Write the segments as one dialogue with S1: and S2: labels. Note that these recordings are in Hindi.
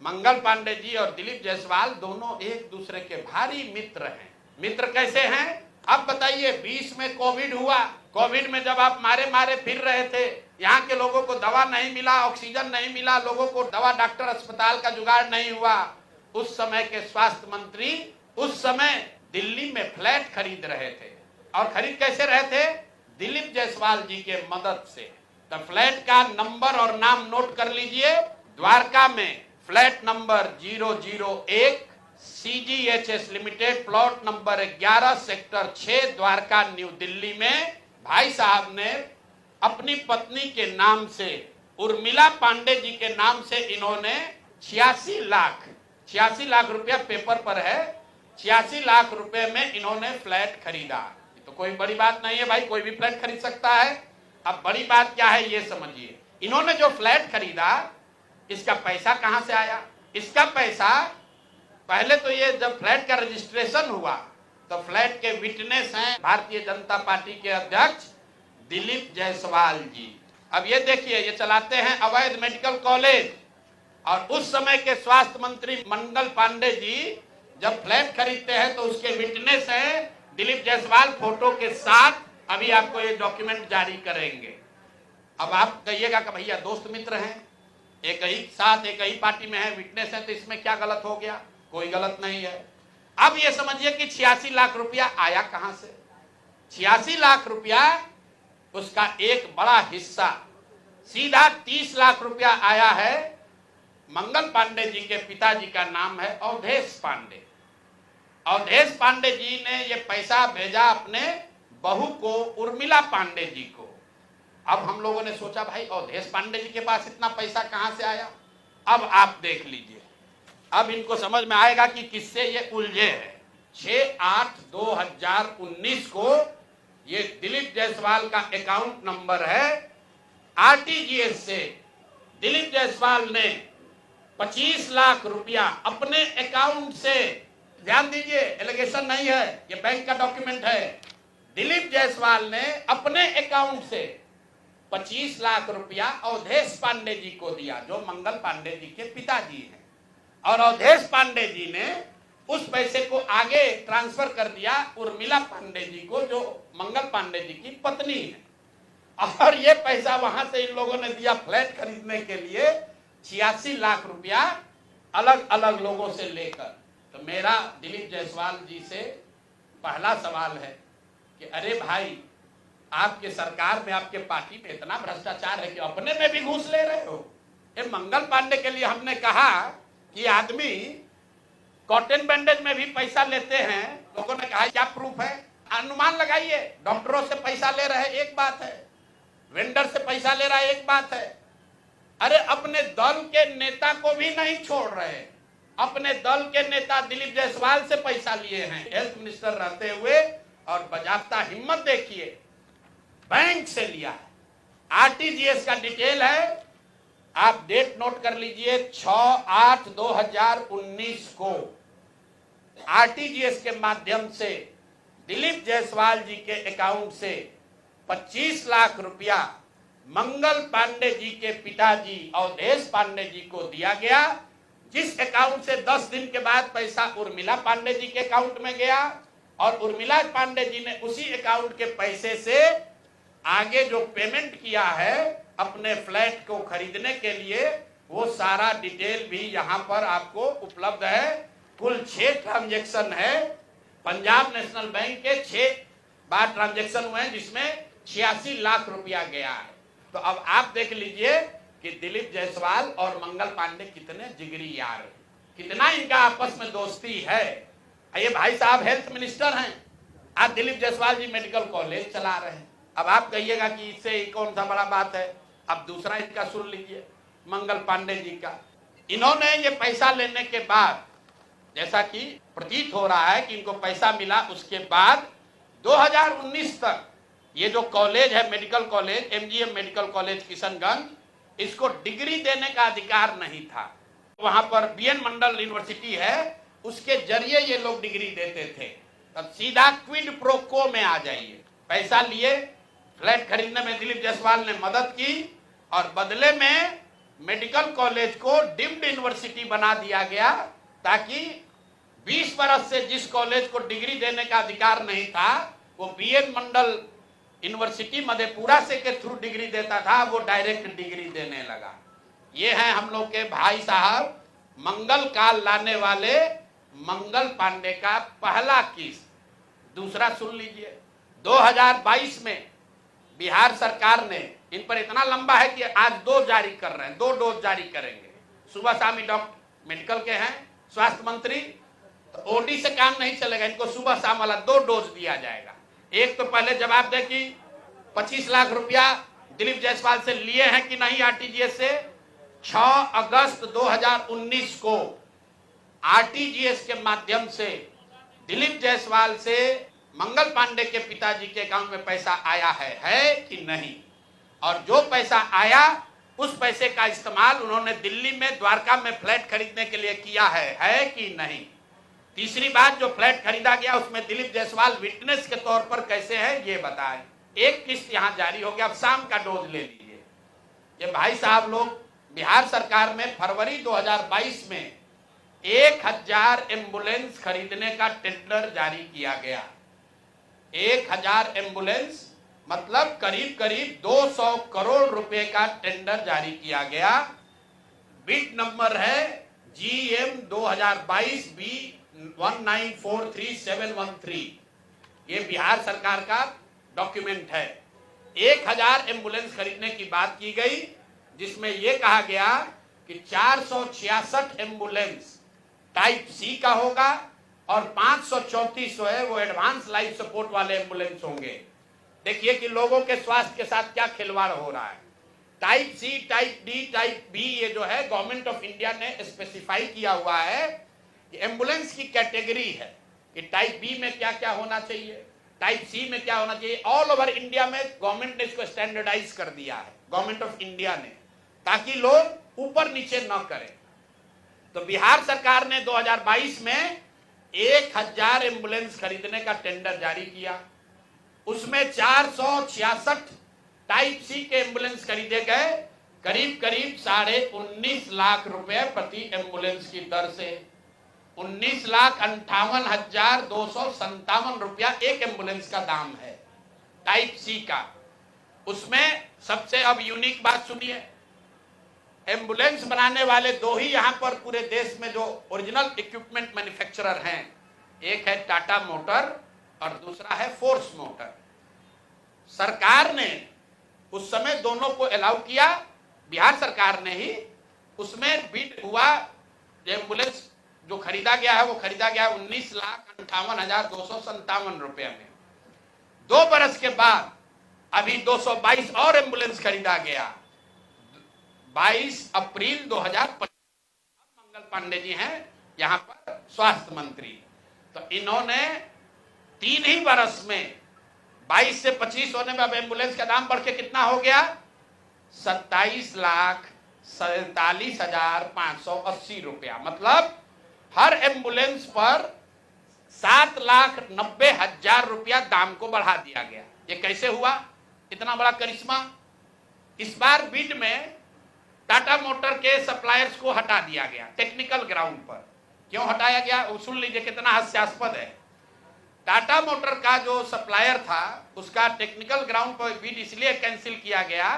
S1: मंगल पांडे जी और दिलीप जायसवाल दोनों एक दूसरे के भारी मित्र हैं। मित्र कैसे हैं? अब बताइए, 20 में कोविड हुआ। कोविड में जब आप मारे मारे फिर रहे थे, यहाँ के लोगों को दवा नहीं मिला, ऑक्सीजन नहीं मिला, लोगों को दवा डॉक्टर अस्पताल का जुगाड़ नहीं हुआ, उस समय के स्वास्थ्य मंत्री उस समय दिल्ली में फ्लैट खरीद रहे थे। और खरीद कैसे रहे थे? दिलीप जायसवाल जी के मदद से। तो फ्लैट का नंबर और नाम नोट कर लीजिए। द्वारका में flat number 001 CGHS limited, plot number 11 sector 6 Dwarka new Delhi में भाई साहब ने अपनी पत्नी के नाम से, उर्मिला पांडे जी के नाम से, इन्होंने 86 लाख रुपया पेपर पर है, 86 लाख रुपए में इन्होंने फ्लैट खरीदा। तो कोई बड़ी बात नहीं है भाई, कोई भी फ्लैट खरीद सकता है। अब बड़ी बात क्या है ये समझिए। इन्होंने जो फ्लैट खरीदा, इसका पैसा कहां से आया? इसका पैसा पहले तो ये जब फ्लैट का रजिस्ट्रेशन हुआ तो फ्लैट के विटनेस हैं भारतीय जनता पार्टी के अध्यक्ष दिलीप जायसवाल जी। अब ये देखिए, ये चलाते हैं अवैध मेडिकल कॉलेज, और उस समय के स्वास्थ्य मंत्री मंगल पांडे जी जब फ्लैट खरीदते हैं तो उसके विटनेस हैं दिलीप जायसवाल फोटो के साथ। अभी आपको ये डॉक्यूमेंट जारी करेंगे। अब आप कहिएगा कि भैया दोस्त मित्र हैं, एक ही साथ एक ही पार्टी में है, विटनेस है, तो इसमें क्या गलत हो गया? कोई गलत नहीं है। अब ये समझिए कि 86 लाख रुपया आया कहां से? 86 लाख रुपया, उसका एक बड़ा हिस्सा सीधा 30 लाख रुपया आया है। मंगल पांडे जी के पिताजी का नाम है अवधेश पांडे। अवधेश पांडे जी ने ये पैसा भेजा अपने बहू को, उर्मिला पांडे जी को। अब हम लोगों ने सोचा भाई अवधेश पांडे जी के पास इतना पैसा कहां से आया? अब आप देख लीजिए, अब इनको समझ में आएगा कि किससे ये उलझे हैं। 6/8/2019 को ये दिलीप जायसवाल का अकाउंट नंबर है। RTGS से दिलीप जायसवाल ने 25 लाख रुपया अपने अकाउंट से, ध्यान दीजिए एलिगेशन नहीं है, ये बैंक का डॉक्यूमेंट है। दिलीप जायसवाल ने अपने अकाउंट से 25 लाख रुपया अवधेश पांडे जी को दिया, जो मंगल पांडे जी के पिताजी हैं। और अवधेश पांडे जी ने उस पैसे को आगे ट्रांसफर कर दिया उर्मिला पांडे जी को, जो मंगल पांडे जी की पत्नी है। और ये पैसा वहां से इन लोगों ने दिया फ्लैट खरीदने के लिए, 86 लाख रुपया अलग अलग लोगों से लेकर। तो मेरा दिलीप जायसवाल जी से पहला सवाल है कि अरे भाई, आपके सरकार में, आपके पार्टी में इतना भ्रष्टाचार है कि अपने में भी घूस ले रहे हो। ये मंगल पांडे के लिए हमने कहा कि आदमी कॉटन बैंडेज में भी पैसा लेते हैं। लोगों ने कहा क्या प्रूफ है? अनुमान लगाइए। डॉक्टरों से पैसा ले रहे एक बात है, वेंडर से पैसा ले रहा है एक बात है। अरे अपने दल के नेता को भी नहीं छोड़ रहे। अपने दल के नेता दिलीप जायसवाल से पैसा लिए हैं हेल्थ मिनिस्टर रहते हुए, और बाजाप्ता हिम्मत देखिए, बैंक से लिया है। RTGS का डिटेल है, आप डेट नोट कर लीजिए। 6/8/2019 को RTGS के माध्यम से दिलीप जायसवाल जी के अकाउंट से 25 लाख रुपया मंगल पांडे जी के पिताजी अवधेश पांडे जी को दिया गया, जिस अकाउंट से 10 दिन के बाद पैसा उर्मिला पांडे जी के अकाउंट में गया। और उर्मिला पांडे जी ने उसी अकाउंट के पैसे से आगे जो पेमेंट किया है अपने फ्लैट को खरीदने के लिए, वो सारा डिटेल भी यहाँ पर आपको उपलब्ध है। कुल 6 ट्रांजैक्शन है। पंजाब नेशनल बैंक के 6 बार ट्रांजैक्शन हुए हैं, जिसमें 86 लाख रुपया गया है। तो अब आप देख लीजिए कि दिलीप जायसवाल और मंगल पांडे कितने जिगरी यार हैं, कितना इनका आपस में दोस्ती है। ये भाई साहब हेल्थ मिनिस्टर हैं, आज दिलीप जायसवाल जी मेडिकल कॉलेज चला रहे हैं। अब आप कहिएगा कि इससे कौन सा बड़ा बात है। अब दूसरा इनका सुन लीजिए, मंगल पांडे जी का। इन्होंने ये पैसा लेने के बाद, जैसा कि प्रतीत हो रहा है कि इनको पैसा मिला, उसके बाद 2019 तक ये जो कॉलेज है medical college, MGM medical college Kishanganj, इसको डिग्री देने का अधिकार नहीं था। वहां पर BN मंडल यूनिवर्सिटी है, उसके जरिए ये लोग डिग्री देते थे। तब सीधा क्विड प्रो को में आ जाइए। पैसा लिए, फ्लैट खरीदने में दिलीप जायसवाल ने मदद की, और बदले में मेडिकल कॉलेज को डीम्ड यूनिवर्सिटी बना दिया गया, ताकि 20 बरस से जिस कॉलेज को डिग्री देने का अधिकार नहीं था, वो बीएन मंडल यूनिवर्सिटी मधेपुरा से के थ्रू डिग्री देता था, वो डायरेक्ट डिग्री देने लगा। ये है हम लोग के भाई साहब, मंगल काल लाने वाले मंगल पांडे का पहला केस। दूसरा सुन लीजिए, 2022 में बिहार सरकार ने, इन पर इतना लंबा है कि आज 2 जारी कर रहे हैं, 2 डोज जारी करेंगे। सुबह शाम डॉक्टर मेडिकल के हैं, स्वास्थ्य मंत्री, तो ओडी से काम नहीं चलेगा, इनको सुबह शाम वाला 2 डोज दिया जाएगा। एक तो पहले जवाब दे कि 25 लाख रुपया दिलीप जायसवाल से लिए हैं कि नहीं आरटीजीएस से। 6 अगस्त 2019 को आरटीजीएस के माध्यम से दिलीप जायसवाल से मंगल पांडे के पिताजी के अकाउंट में पैसा आया है कि नहीं, और जो पैसा आया उस पैसे का इस्तेमाल उन्होंने दिल्ली में द्वारका में फ्लैट खरीदने के लिए किया है कि नहीं। तीसरी बात, जो फ्लैट खरीदा गया उसमें दिलीप जायसवाल विटनेस के तौर पर कैसे है ये बताएं। एक किस्त यहां जारी हो गया, अब शाम का डोज ले लीजिए। ये भाई साहब लोग, बिहार सरकार में फरवरी 2022 में 1000 एम्बुलेंस खरीदने का टेंडर जारी किया गया। 1000 एम्बुलेंस मतलब करीब करीब 200 करोड़ रुपए का टेंडर जारी किया गया। बिड नंबर है GM 2022 B 1943713। ये बिहार सरकार का डॉक्यूमेंट है। 1000 एम्बुलेंस खरीदने की बात की गई, जिसमें यह कहा गया कि 466 एम्बुलेंस टाइप सी का होगा और 534 है वो एडवांस लाइफ सपोर्ट वाले एम्बुलेंस होंगे। देखिए कि लोगों के स्वास्थ्य के साथ क्या खिलवाड़ हो रहा है। Type C, type D, type B, ये जो है गवर्नमेंट ऑफ इंडिया ने स्पेसिफाई किया हुआ है कि एम्बुलेंस की कैटेगरी है कि टाइप बी में क्या क्या होना चाहिए, टाइप सी में क्या होना चाहिए। ऑल ओवर इंडिया में गवर्नमेंट ने इसको स्टैंडर्डाइज कर दिया है, गवर्नमेंट ऑफ इंडिया ने, ताकि लोग ऊपर नीचे न करें। तो बिहार सरकार ने 2022 में 1000 एम्बुलेंस खरीदने का टेंडर जारी किया। उसमें 466 टाइप सी के एम्बुलेंस खरीदे गए, करीब करीब 19.5 लाख रुपए प्रति एम्बुलेंस की दर से। 19,58,257 रुपया एक एम्बुलेंस का दाम है टाइप सी का। उसमें सबसे अब यूनिक बात सुनिए, एम्बुलेंस बनाने वाले 2 ही यहां पर पूरे देश में जो ओरिजिनल इक्विपमेंट मैन्युफैक्चरर हैं, एक है टाटा मोटर और दूसरा है फोर्स मोटर। सरकार ने उस समय दोनों को अलाउ किया, बिहार सरकार ने ही। उसमें बिड हुआ, एम्बुलेंस जो खरीदा गया है वो खरीदा गया 19,58,257 रुपए में। 2 बरस के बाद अभी 222 और एम्बुलेंस खरीदा गया। 22 अप्रैल 2025 मंगल पांडे जी हैं यहां पर स्वास्थ्य मंत्री। तो इन्होंने 3 ही बरस में 22 से 25 होने में अब एम्बुलेंस का दाम बढ़ के कितना हो गया, 27,47,580 रुपया। मतलब हर एम्बुलेंस पर 7,90,000 रुपया दाम को बढ़ा दिया गया। ये कैसे हुआ, इतना बड़ा करिश्मा। इस बार बिड में टाटा मोटर के सप्लायर्स को हटा दिया गया टेक्निकल ग्राउंड पर। क्यों हटाया गया वो सुन लीजिए, कितना हास्यास्पद है। टाटा मोटर का जो सप्लायर था उसका टेक्निकल ग्राउंड पर बिड इसलिए कैंसिल किया गया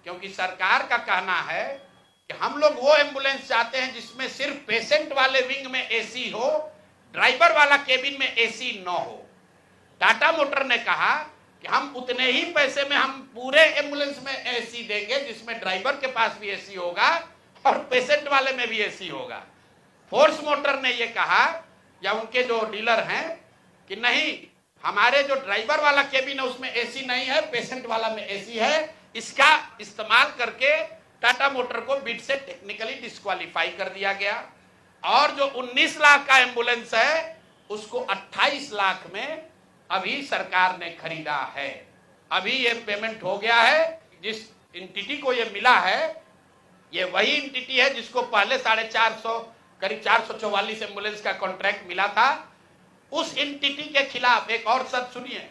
S1: क्योंकि सरकार का कहना है कि हम लोग वो एम्बुलेंस चाहते हैं जिसमें सिर्फ पेशेंट वाले विंग में एसी हो, ड्राइवर वाला केबिन में एसी न हो। टाटा मोटर ने कहा कि हम उतने ही पैसे में हम पूरे एम्बुलेंस में एसी देंगे जिसमें ड्राइवर के पास भी एसी होगा और पेशेंट वाले में भी एसी होगा। फोर्स मोटर ने ये कहा, या उनके जो डीलर हैं, कि नहीं, हमारे जो ड्राइवर वाला केबिन है उसमें एसी नहीं है, पेशेंट वाला में एसी है। इसका इस्तेमाल करके टाटा मोटर को बिड से टेक्निकली डिस्क्वालीफाई कर दिया गया। और जो 19 लाख का एम्बुलेंस है उसको 28 लाख में अभी सरकार ने खरीदा है। अभी ये पेमेंट हो गया है। जिस एंटिटी को ये मिला है, ये वही एंटिटी है जिसको पहले 450 करीब 444 एम्बुलेंस का कॉन्ट्रैक्ट मिला था। उस एंटिटी के खिलाफ एक और शर्त सुनिए,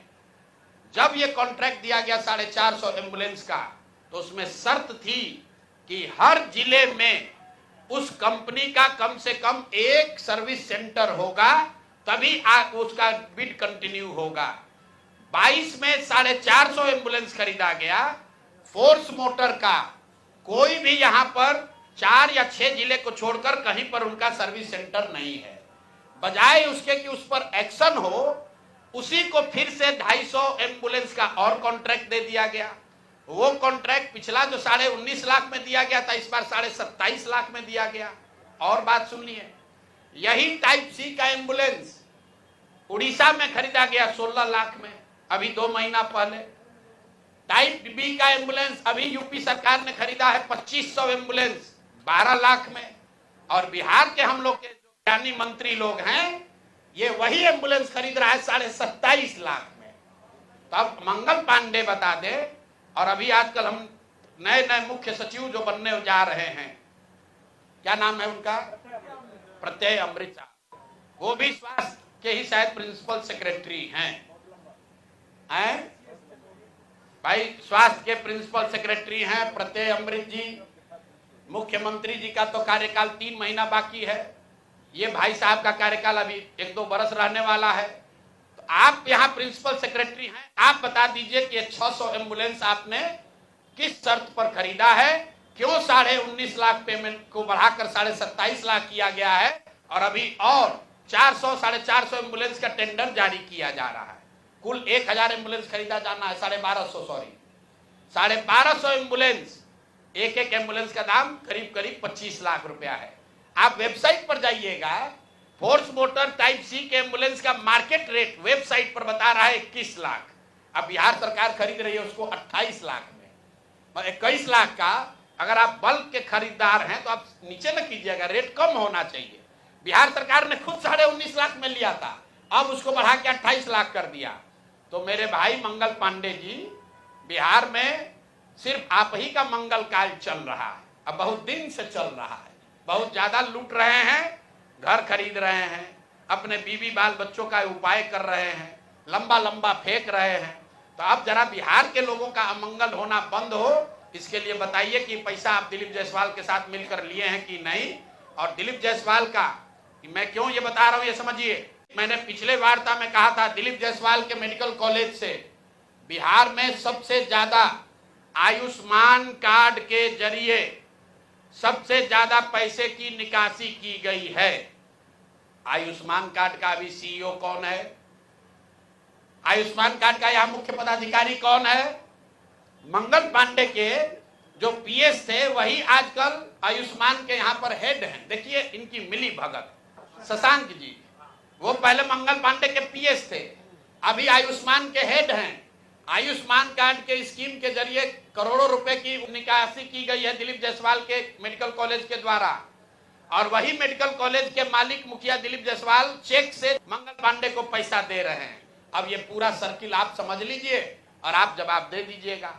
S1: जब ये कॉन्ट्रैक्ट दिया गया 450 एम्बुलेंस का, तो उसमें शर्त थी कि हर जिले में उस कंपनी का कम से कम एक सर्विस सेंटर होगा, तभी उसका बिड कंटिन्यू होगा। 22 में 450 एम्बुलेंस खरीदा गया। फोर्स मोटर का कोई भी यहां पर 4 या 6 जिले को छोड़कर कहीं पर उनका सर्विस सेंटर नहीं है। बजाय उसके कि उस पर एक्शन हो, उसी को फिर से 250 एम्बुलेंस का और कॉन्ट्रैक्ट दे दिया गया। वो कॉन्ट्रैक्ट पिछला जो 19.5 लाख में दिया गया था, इस बार 27.5 लाख में दिया गया। और बात सुनिए, यही टाइप सी का एम्बुलेंस उड़ीसा में खरीदा गया 16 लाख में, अभी 2 महीना पहले। टाइप बी का एम्बुलेंस अभी यूपी सरकार ने खरीदा है 2500 एम्बुलेंस 12 लाख में। और बिहार के हम लोग के जो ज्ञानी मंत्री लोग हैं, ये वही एम्बुलेंस खरीद रहा है 27.5 लाख में। तो अब मंगल पांडे बता दे। और अभी आजकल हम नए मुख्य सचिव जो बनने जा रहे हैं, क्या नाम है उनका, प्रत्यय अमृत साहब, वो भी स्वास्थ्य के ही शायद प्रिंसिपल सेक्रेटरी हैं। भाई स्वास्थ्य के प्रिंसिपल सेक्रेटरी हैं प्रत्यय अमृत जी। मुख्यमंत्री जी का तो कार्यकाल 3 महीना बाकी है। ये भाई साहब का कार्यकाल अभी 1-2 बरस रहने वाला है। तो आप यहाँ प्रिंसिपल सेक्रेटरी हैं, आप बता दीजिए कि 600 एम्बुलेंस आपने किस शर्त पर खरीदा है, क्यों 19.5 लाख पेमेंट को बढ़ाकर 27.5 लाख किया गया है, और अभी और 400-450 एम्बुलेंस का टेंडर जारी किया जा रहा है। कुल 1000 एम्बुलेंस खरीदा जाना है, 1250 एम्बुलेंस। एक एम्बुलेंस का दाम करीब 25 लाख रुपया है। आप वेबसाइट पर जाइएगा, फोर्स मोटर टाइप सी के एम्बुलेंस का मार्केट रेट वेबसाइट पर बता रहा है 21 लाख। अब बिहार सरकार खरीद रही है उसको 28 लाख में। और 21 लाख का अगर आप बल्क के खरीदार हैं तो आप नीचे न कीजिएगा, रेट कम होना चाहिए। बिहार सरकार ने खुद 19.5 लाख में लिया था, अब उसको बढ़ा के 28 लाख कर दिया। तो मेरे भाई मंगल पांडे जी, बिहार में सिर्फ आप ही का मंगल काल चल रहा है, अब बहुत दिन से चल रहा है। बहुत ज्यादा लूट रहे हैं, घर खरीद रहे हैं, अपने बीवी बाल बच्चों का उपाय कर रहे हैं, लंबा फेंक रहे हैं। तो अब जरा बिहार के लोगों का अमंगल होना बंद हो, इसके लिए बताइए कि पैसा आप दिलीप जायसवाल के साथ मिलकर लिए हैं कि नहीं। और दिलीप जायसवाल का मैं क्यों ये बता रहा हूं ये समझिए। मैंने पिछले वार्ता में कहा था, दिलीप जायसवाल के मेडिकल कॉलेज से बिहार में सबसे ज्यादा आयुष्मान कार्ड के जरिए सबसे ज्यादा पैसे की निकासी की गई है। आयुष्मान कार्ड का अभी सीईओ कौन है, आयुष्मान कार्ड का यहां मुख्य पदाधिकारी कौन है? मंगल पांडे के जो पीएस थे वही आजकल आयुष्मान के यहां पर हेड हैं। देखिए इनकी मिली भगत। शशांक जी, वो पहले मंगल पांडे के पीएस थे, अभी आयुष्मान के हेड हैं। आयुष्मान कार्ड के स्कीम के जरिए करोड़ों रुपए की निकासी की गई है दिलीप जायसवाल के मेडिकल कॉलेज के द्वारा। और वही मेडिकल कॉलेज के मालिक मुखिया दिलीप जायसवाल चेक से मंगल पांडे को पैसा दे रहे हैं। अब ये पूरा सर्किल आप समझ लीजिए और आप जवाब दे दीजिएगा।